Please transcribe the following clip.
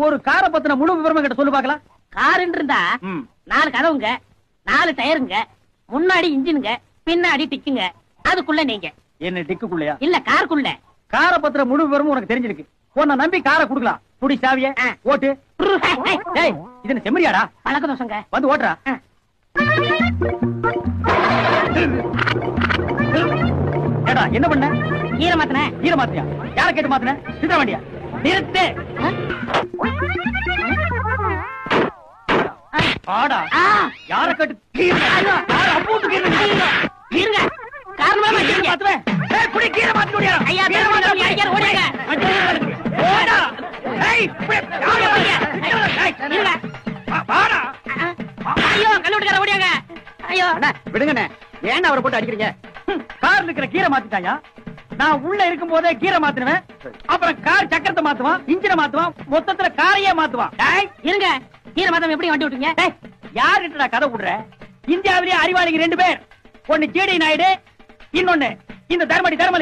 ஒரு காரை பத்தின முழு விவரமா கிட்ட சொல்லு பாக்கலாம். காருன்னு இருந்தா 4 கதவுங்க, 4 டயருங்க, முன்னாடி இன்ஜினுங்க, பின்னாடி டிக்குங்க, அதுக்குள்ள நீங்க. என்ன டிக்குக்குள்ளயா? இல்ல காருக்குள்ள. காரை பத்தின முழு விவரமும் உனக்கு தெரிஞ்சிருக்கு. உன்னை நம்பி காரை குடுக்கலாம். புடி சாவிய ஓட்டு. டேய் இது என்ன செம்மறியாடா? பழக்க தோசங்க. வந்து ஓட்டுறா. ஏடா என்ன பண்ண? ஈர மாத்தன. ஈர மாத்தியா? யார கேட்டு மாத்தன? சித்ரா வண்டியா? நிறுத்து. ஆடா யார கேட்டு கீர யார அப்பூட்டு கீர இருங்க. காரணமா கீர மாத்துவேன். ஏய் புடி கீர மாத்தி ஓடியா. ஐயா கீர மாத்தி ஐயா ஓடுங்க. ஓடா. ஏய் புடி யார ஓடியா. இருங்க. வாடா. ஐயோ கல்லூட்டுக்கார ஓடியாங்க. ஐயோ அண்ணா விடுங்கண்ணே. ஏன் அவரை போட்டு அடிக்கிறீங்க? கார்ல இருக்கிற கீரை மாத்திட்டாயா? நான் உள்ள இருக்கும் போதே கீரை மாத்துவேன். அப்புறம் கார் சக்கரத்தை மாத்துவான், இன்ஜினை மாத்துவான், மொத்தத்துல காரையே மாத்துவான். இருங்க. கீரை மாத்தம் எப்படி வண்டி விட்டுங்க? யாருடா கதை விடுற? இந்தியாவிலேயே அறிவாளிங்க 2 பேர். ஒன்னு ஜேடி நாயுடு, இன்னொன்னு இந்த தர்மலிங்கம்.